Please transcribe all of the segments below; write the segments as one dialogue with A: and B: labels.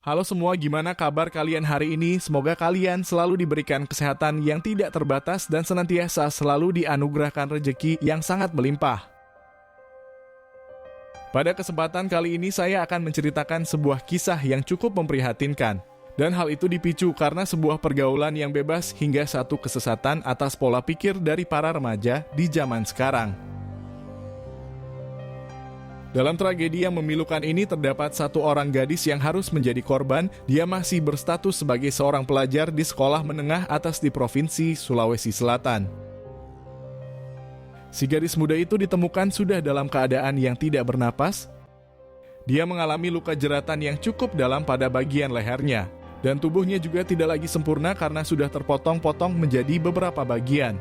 A: Halo semua, gimana kabar kalian hari ini? Semoga kalian selalu diberikan kesehatan yang tidak terbatas dan senantiasa selalu dianugerahkan rezeki yang sangat melimpah. Pada kesempatan kali ini saya akan menceritakan sebuah kisah yang cukup memprihatinkan. Dan hal itu dipicu karena sebuah pergaulan yang bebas hingga satu kesesatan atas pola pikir dari para remaja di zaman sekarang. Dalam tragedi yang memilukan ini terdapat satu orang gadis yang harus menjadi korban. Dia masih berstatus sebagai seorang pelajar di sekolah menengah atas di Provinsi Sulawesi Selatan. Si gadis muda itu ditemukan sudah dalam keadaan yang tidak bernapas. Dia mengalami luka jeratan yang cukup dalam pada bagian lehernya. Dan tubuhnya juga tidak lagi sempurna karena sudah terpotong-potong menjadi beberapa bagian.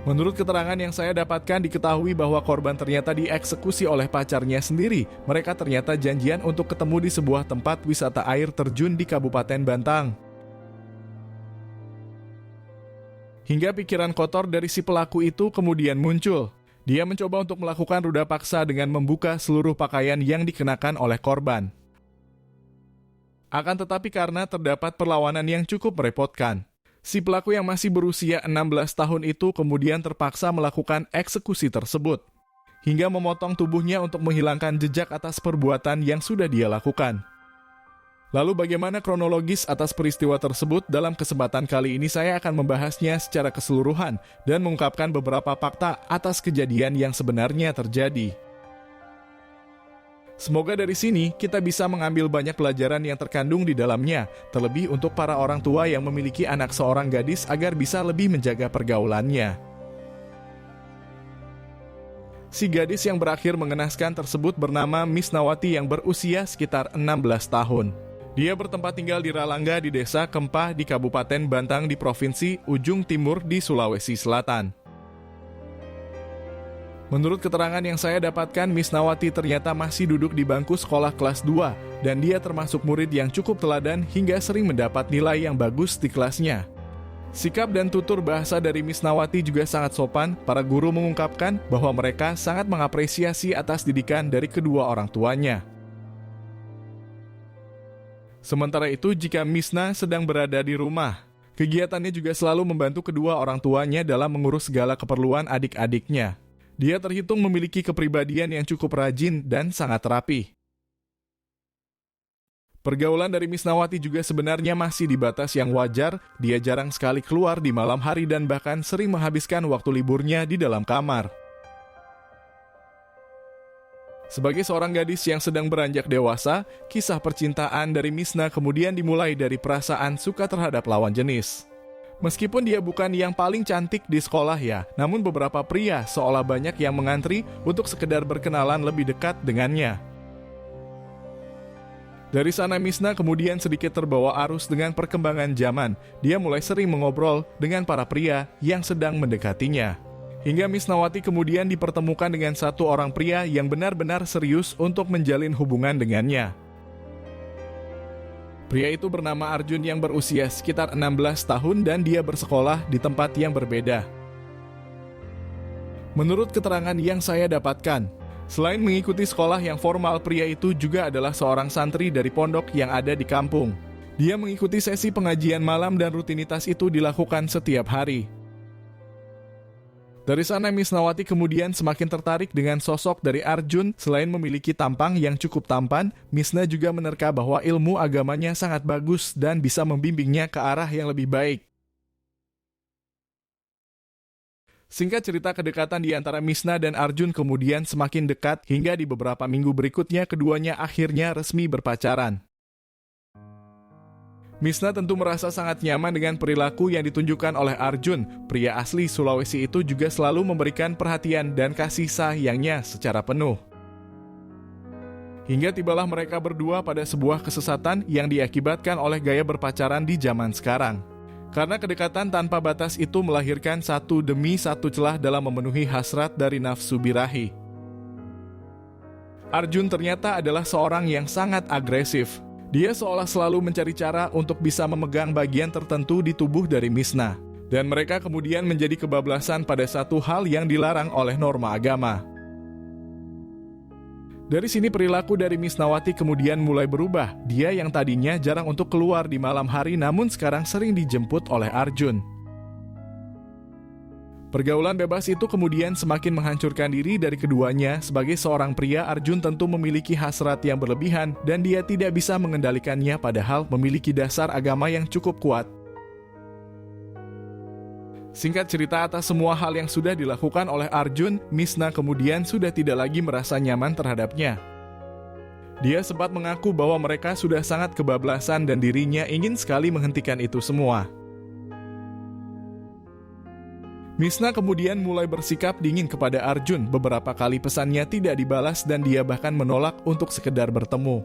A: Menurut keterangan yang saya dapatkan, diketahui bahwa korban ternyata dieksekusi oleh pacarnya sendiri. Mereka ternyata janjian untuk ketemu di sebuah tempat wisata air terjun di Kabupaten Bantang. Hingga pikiran kotor dari si pelaku itu kemudian muncul. Dia mencoba untuk melakukan ruda paksa dengan membuka seluruh pakaian yang dikenakan oleh korban. Akan tetapi karena terdapat perlawanan yang cukup merepotkan, si pelaku yang masih berusia 16 tahun itu kemudian terpaksa melakukan eksekusi tersebut, hingga memotong tubuhnya untuk menghilangkan jejak atas perbuatan yang sudah dia lakukan. Lalu bagaimana kronologis atas peristiwa tersebut? Dalam kesempatan kali ini saya akan membahasnya secara keseluruhan dan mengungkapkan beberapa fakta atas kejadian yang sebenarnya terjadi. Semoga dari sini kita bisa mengambil banyak pelajaran yang terkandung di dalamnya, terlebih untuk para orang tua yang memiliki anak seorang gadis agar bisa lebih menjaga pergaulannya. Si gadis yang berakhir mengenaskan tersebut bernama Misnawati yang berusia sekitar 16 tahun. Dia bertempat tinggal di Ralangga di Desa Kempah di Kabupaten Bantang di Provinsi Ujung Timur di Sulawesi Selatan. Menurut keterangan yang saya dapatkan, Misnawati ternyata masih duduk di bangku sekolah kelas 2 dan dia termasuk murid yang cukup teladan hingga sering mendapat nilai yang bagus di kelasnya. Sikap dan tutur bahasa dari Misnawati juga sangat sopan. Para guru mengungkapkan bahwa mereka sangat mengapresiasi atas didikan dari kedua orang tuanya. Sementara itu, jika Misna sedang berada di rumah, kegiatannya juga selalu membantu kedua orang tuanya dalam mengurus segala keperluan adik-adiknya. Dia terhitung memiliki kepribadian yang cukup rajin dan sangat rapi. Pergaulan dari Misnawati juga sebenarnya masih di batas yang wajar. Dia jarang sekali keluar di malam hari dan bahkan sering menghabiskan waktu liburnya di dalam kamar. Sebagai seorang gadis yang sedang beranjak dewasa, kisah percintaan dari Misna kemudian dimulai dari perasaan suka terhadap lawan jenis. Meskipun dia bukan yang paling cantik di sekolah ya, namun beberapa pria seolah banyak yang mengantri untuk sekedar berkenalan lebih dekat dengannya. Dari sana Misna kemudian sedikit terbawa arus dengan perkembangan zaman. Dia mulai sering mengobrol dengan para pria yang sedang mendekatinya. Hingga Misnawati kemudian dipertemukan dengan satu orang pria yang benar-benar serius untuk menjalin hubungan dengannya. Pria itu bernama Arjun yang berusia sekitar 16 tahun dan dia bersekolah di tempat yang berbeda. Menurut keterangan yang saya dapatkan, selain mengikuti sekolah yang formal, pria itu juga adalah seorang santri dari pondok yang ada di kampung. Dia mengikuti sesi pengajian malam dan rutinitas itu dilakukan setiap hari. Dari sana Misnawati kemudian semakin tertarik dengan sosok dari Arjun. Selain memiliki tampang yang cukup tampan, Misna juga menerka bahwa ilmu agamanya sangat bagus dan bisa membimbingnya ke arah yang lebih baik. Singkat cerita, kedekatan di antara Misna dan Arjun kemudian semakin dekat hingga di beberapa minggu berikutnya keduanya akhirnya resmi berpacaran. Misna tentu merasa sangat nyaman dengan perilaku yang ditunjukkan oleh Arjun. Pria asli Sulawesi itu juga selalu memberikan perhatian dan kasih sayangnya secara penuh. Hingga tibalah mereka berdua pada sebuah kesesatan yang diakibatkan oleh gaya berpacaran di zaman sekarang. Karena kedekatan tanpa batas itu melahirkan satu demi satu celah dalam memenuhi hasrat dari nafsu birahi. Arjun ternyata adalah seorang yang sangat agresif. Dia seolah selalu mencari cara untuk bisa memegang bagian tertentu di tubuh dari Misna. Dan mereka kemudian menjadi kebablasan pada satu hal yang dilarang oleh norma agama. Dari sini perilaku dari Misnawati kemudian mulai berubah. Dia yang tadinya jarang untuk keluar di malam hari namun sekarang sering dijemput oleh Arjun. Pergaulan bebas itu kemudian semakin menghancurkan diri dari keduanya. Sebagai seorang pria, Arjun tentu memiliki hasrat yang berlebihan dan dia tidak bisa mengendalikannya padahal memiliki dasar agama yang cukup kuat. Singkat cerita, atas semua hal yang sudah dilakukan oleh Arjun, Misna kemudian sudah tidak lagi merasa nyaman terhadapnya. Dia sempat mengaku bahwa mereka sudah sangat kebablasan dan dirinya ingin sekali menghentikan itu semua. Misna kemudian mulai bersikap dingin kepada Arjun. Beberapa kali pesannya tidak dibalas dan dia bahkan menolak untuk sekedar bertemu.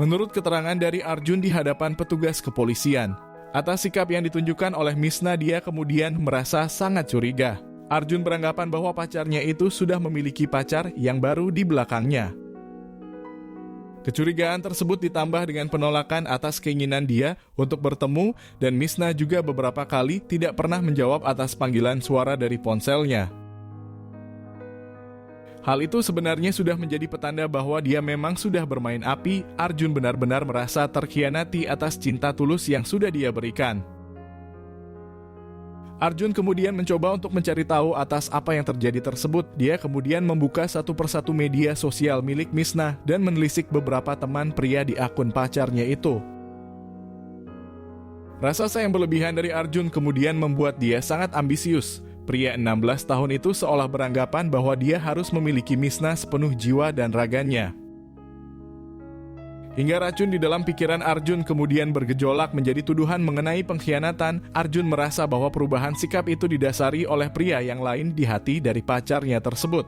A: Menurut keterangan dari Arjun di hadapan petugas kepolisian, atas sikap yang ditunjukkan oleh Misna, dia kemudian merasa sangat curiga. Arjun beranggapan bahwa pacarnya itu sudah memiliki pacar yang baru di belakangnya. Kecurigaan tersebut ditambah dengan penolakan atas keinginan dia untuk bertemu dan Misna juga beberapa kali tidak pernah menjawab atas panggilan suara dari ponselnya. Hal itu sebenarnya sudah menjadi petanda bahwa dia memang sudah bermain api. Arjun benar-benar merasa terkhianati atas cinta tulus yang sudah dia berikan. Arjun kemudian mencoba untuk mencari tahu atas apa yang terjadi tersebut. Dia kemudian membuka satu persatu media sosial milik Misna dan menelisik beberapa teman pria di akun pacarnya itu. Rasa sayang berlebihan dari Arjun kemudian membuat dia sangat ambisius. Pria 16 tahun itu seolah beranggapan bahwa dia harus memiliki Misna sepenuh jiwa dan raganya. Hingga racun di dalam pikiran Arjun kemudian bergejolak menjadi tuduhan mengenai pengkhianatan. Arjun merasa bahwa perubahan sikap itu didasari oleh pria yang lain di hati dari pacarnya tersebut.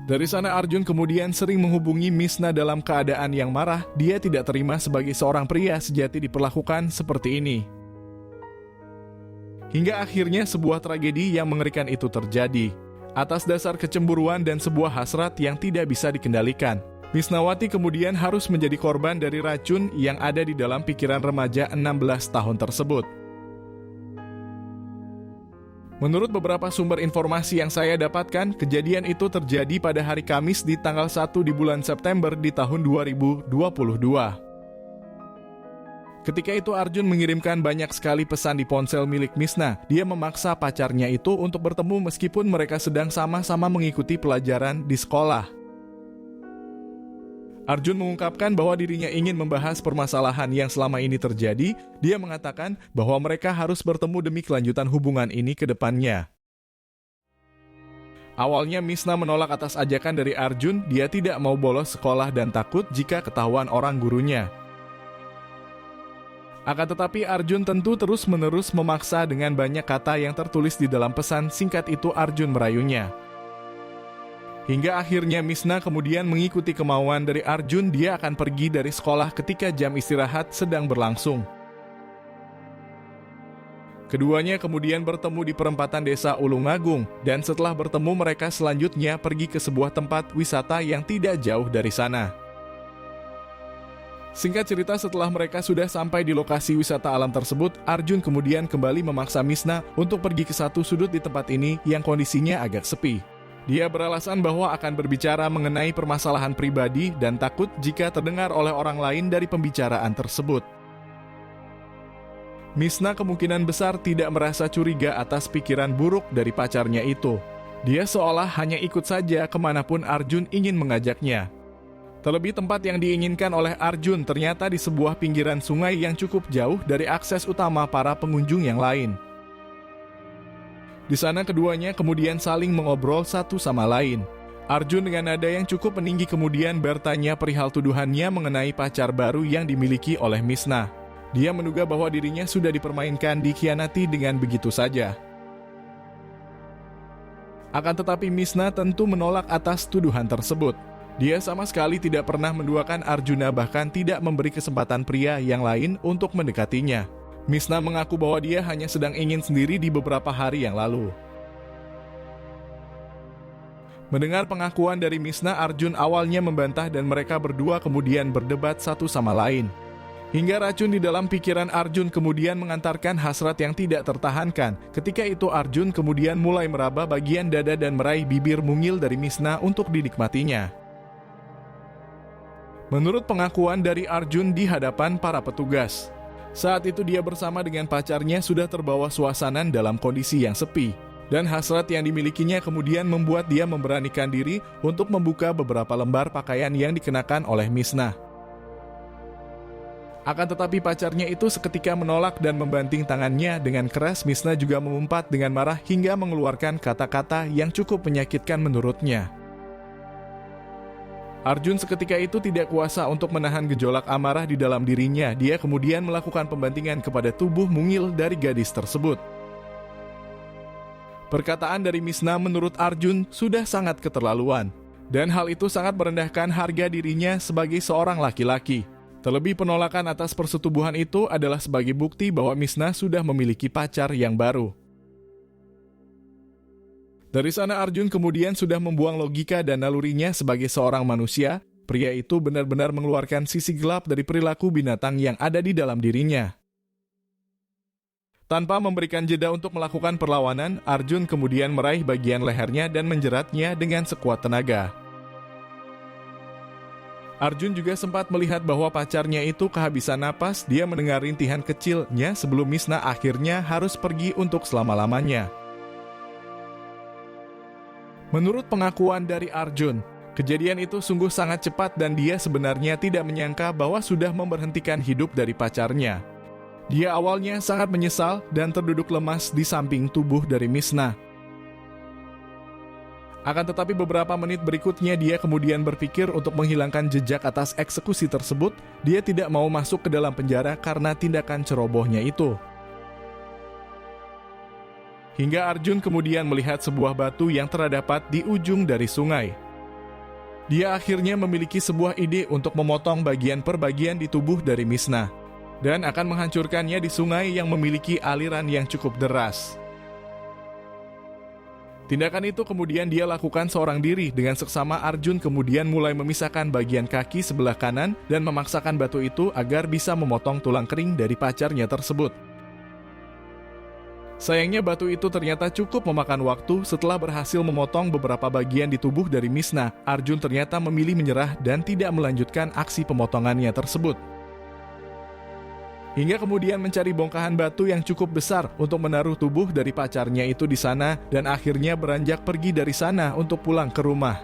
A: Dari sana Arjun kemudian sering menghubungi Misna dalam keadaan yang marah. Dia tidak terima sebagai seorang pria sejati diperlakukan seperti ini. Hingga akhirnya sebuah tragedi yang mengerikan itu terjadi. Atas dasar kecemburuan dan sebuah hasrat yang tidak bisa dikendalikan, Misnawati kemudian harus menjadi korban dari racun yang ada di dalam pikiran remaja 16 tahun tersebut. Menurut beberapa sumber informasi yang saya dapatkan, kejadian itu terjadi pada hari Kamis di tanggal 1 di bulan September di tahun 2022. Ketika itu Arjun mengirimkan banyak sekali pesan di ponsel milik Misna. Dia memaksa pacarnya itu untuk bertemu meskipun mereka sedang sama-sama mengikuti pelajaran di sekolah. Arjun mengungkapkan bahwa dirinya ingin membahas permasalahan yang selama ini terjadi. Dia mengatakan bahwa mereka harus bertemu demi kelanjutan hubungan ini ke depannya. Awalnya Misna menolak atas ajakan dari Arjun. Dia tidak mau bolos sekolah dan takut jika ketahuan orang gurunya. Akan tetapi Arjun tentu terus-menerus memaksa dengan banyak kata yang tertulis di dalam pesan singkat itu. Arjun merayunya. Hingga akhirnya Misna kemudian mengikuti kemauan dari Arjun. Dia akan pergi dari sekolah ketika jam istirahat sedang berlangsung. Keduanya kemudian bertemu di perempatan desa Ulungagung. Dan setelah bertemu mereka selanjutnya pergi ke sebuah tempat wisata yang tidak jauh dari sana. Singkat cerita, setelah mereka sudah sampai di lokasi wisata alam tersebut, Arjun kemudian kembali memaksa Misna untuk pergi ke satu sudut di tempat ini yang kondisinya agak sepi. Dia beralasan bahwa akan berbicara mengenai permasalahan pribadi dan takut jika terdengar oleh orang lain dari pembicaraan tersebut. Misna kemungkinan besar tidak merasa curiga atas pikiran buruk dari pacarnya itu. Dia seolah hanya ikut saja kemanapun Arjun ingin mengajaknya. Terlebih tempat yang diinginkan oleh Arjun ternyata di sebuah pinggiran sungai yang cukup jauh dari akses utama para pengunjung yang lain. Di sana keduanya kemudian saling mengobrol satu sama lain. Arjun dengan nada yang cukup meninggi kemudian bertanya perihal tuduhannya mengenai pacar baru yang dimiliki oleh Misna. Dia menduga bahwa dirinya sudah dipermainkan, dikhianati dengan begitu saja. Akan tetapi Misna tentu menolak atas tuduhan tersebut. Dia sama sekali tidak pernah menduakan Arjuna, bahkan tidak memberi kesempatan pria yang lain untuk mendekatinya. Misna mengaku bahwa dia hanya sedang ingin sendiri di beberapa hari yang lalu. Mendengar pengakuan dari Misna, Arjun awalnya membantah dan mereka berdua kemudian berdebat satu sama lain. Hingga racun di dalam pikiran Arjun kemudian mengantarkan hasrat yang tidak tertahankan. Ketika itu Arjun kemudian mulai meraba bagian dada dan meraih bibir mungil dari Misna untuk dinikmatinya. Menurut pengakuan dari Arjun di hadapan para petugas, saat itu dia bersama dengan pacarnya sudah terbawa suasana dalam kondisi yang sepi. Dan hasrat yang dimilikinya kemudian membuat dia memberanikan diri untuk membuka beberapa lembar pakaian yang dikenakan oleh Misna. Akan tetapi pacarnya itu seketika menolak dan membanting tangannya dengan keras. Misna juga mengumpat dengan marah hingga mengeluarkan kata-kata yang cukup menyakitkan menurutnya. Arjun seketika itu tidak kuasa untuk menahan gejolak amarah di dalam dirinya. Dia kemudian melakukan pembantingan kepada tubuh mungil dari gadis tersebut. Perkataan dari Misna menurut Arjun sudah sangat keterlaluan. Dan hal itu sangat merendahkan harga dirinya sebagai seorang laki-laki. Terlebih penolakan atas persetubuhan itu adalah sebagai bukti bahwa Misna sudah memiliki pacar yang baru. Dari sana Arjun kemudian sudah membuang logika dan nalurinya sebagai seorang manusia. Pria itu benar-benar mengeluarkan sisi gelap dari perilaku binatang yang ada di dalam dirinya. Tanpa memberikan jeda untuk melakukan perlawanan, Arjun kemudian meraih bagian lehernya dan menjeratnya dengan sekuat tenaga. Arjun juga sempat melihat bahwa pacarnya itu kehabisan napas. Dia mendengar rintihan kecilnya sebelum Misna akhirnya harus pergi untuk selama-lamanya. Menurut pengakuan dari Arjun, kejadian itu sungguh sangat cepat dan dia sebenarnya tidak menyangka bahwa sudah memberhentikan hidup dari pacarnya. Dia awalnya sangat menyesal dan terduduk lemas di samping tubuh dari Misna. Akan tetapi beberapa menit berikutnya dia kemudian berpikir untuk menghilangkan jejak atas eksekusi tersebut. Dia tidak mau masuk ke dalam penjara karena tindakan cerobohnya itu. Hingga Arjun kemudian melihat sebuah batu yang terdapat di ujung dari sungai. Dia akhirnya memiliki sebuah ide untuk memotong bagian per bagian di tubuh dari Misna dan akan menghancurkannya di sungai yang memiliki aliran yang cukup deras. Tindakan itu kemudian dia lakukan seorang diri. Dengan seksama Arjun kemudian mulai memisahkan bagian kaki sebelah kanan dan memaksakan batu itu agar bisa memotong tulang kering dari pacarnya tersebut. Sayangnya batu itu ternyata cukup memakan waktu. Setelah berhasil memotong beberapa bagian di tubuh dari Misna, Arjun ternyata memilih menyerah dan tidak melanjutkan aksi pemotongannya tersebut. Hingga kemudian mencari bongkahan batu yang cukup besar untuk menaruh tubuh dari pacarnya itu di sana dan akhirnya beranjak pergi dari sana untuk pulang ke rumah.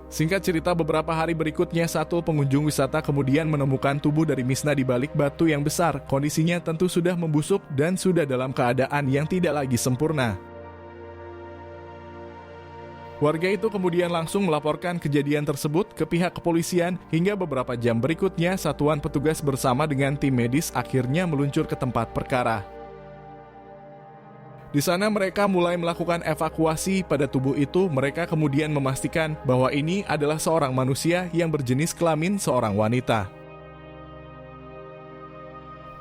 A: Singkat cerita, beberapa hari berikutnya satu pengunjung wisata kemudian menemukan tubuh dari Misna di balik batu yang besar. Kondisinya tentu sudah membusuk dan sudah dalam keadaan yang tidak lagi sempurna. Warga itu kemudian langsung melaporkan kejadian tersebut ke pihak kepolisian. Hingga beberapa jam berikutnya satuan petugas bersama dengan tim medis akhirnya meluncur ke tempat perkara. Di sana mereka mulai melakukan evakuasi pada tubuh itu. Mereka kemudian memastikan bahwa ini adalah seorang manusia yang berjenis kelamin seorang wanita.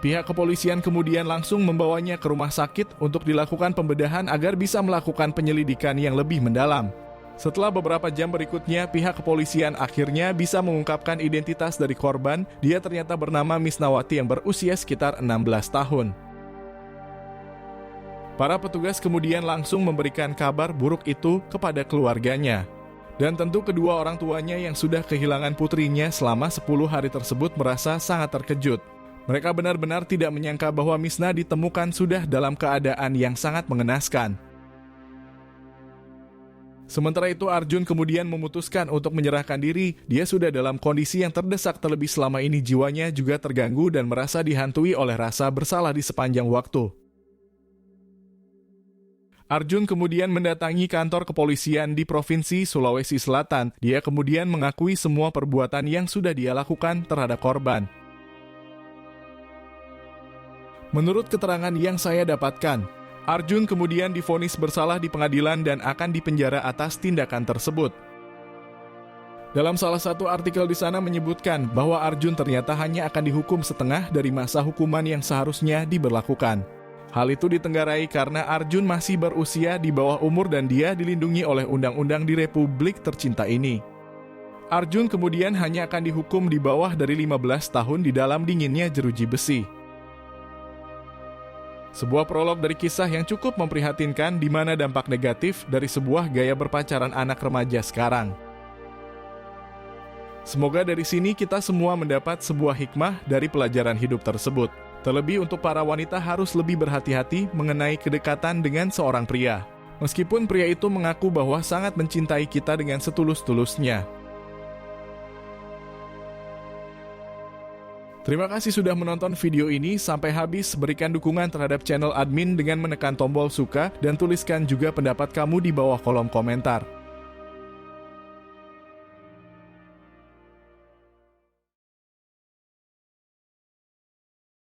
A: Pihak kepolisian kemudian langsung membawanya ke rumah sakit untuk dilakukan pembedahan agar bisa melakukan penyelidikan yang lebih mendalam. Setelah beberapa jam berikutnya, pihak kepolisian akhirnya bisa mengungkapkan identitas dari korban. Dia ternyata bernama Misnawati yang berusia sekitar 16 tahun. Para petugas kemudian langsung memberikan kabar buruk itu kepada keluarganya. Dan tentu kedua orang tuanya yang sudah kehilangan putrinya selama 10 hari tersebut merasa sangat terkejut. Mereka benar-benar tidak menyangka bahwa Misna ditemukan sudah dalam keadaan yang sangat mengenaskan. Sementara itu Arjun kemudian memutuskan untuk menyerahkan diri. Dia sudah dalam kondisi yang terdesak, terlebih selama ini jiwanya juga terganggu dan merasa dihantui oleh rasa bersalah di sepanjang waktu. Arjun kemudian mendatangi kantor kepolisian di Provinsi Sulawesi Selatan. Dia kemudian mengakui semua perbuatan yang sudah dia lakukan terhadap korban. Menurut keterangan yang saya dapatkan, Arjun kemudian divonis bersalah di pengadilan dan akan dipenjara atas tindakan tersebut. Dalam salah satu artikel di sana menyebutkan bahwa Arjun ternyata hanya akan dihukum setengah dari masa hukuman yang seharusnya diberlakukan. Hal itu ditenggarai karena Arjun masih berusia di bawah umur dan dia dilindungi oleh undang-undang di Republik tercinta ini. Arjun kemudian hanya akan dihukum di bawah dari 15 tahun di dalam dinginnya jeruji besi. Sebuah prolog dari kisah yang cukup memprihatinkan di mana dampak negatif dari sebuah gaya berpacaran anak remaja sekarang. Semoga dari sini kita semua mendapat sebuah hikmah dari pelajaran hidup tersebut. Terlebih untuk para wanita harus lebih berhati-hati mengenai kedekatan dengan seorang pria. Meskipun pria itu mengaku bahwa sangat mencintai kita dengan setulus-tulusnya. Terima kasih sudah menonton video ini sampai habis. Berikan dukungan terhadap channel admin dengan menekan tombol suka dan tuliskan juga pendapat kamu di bawah kolom komentar.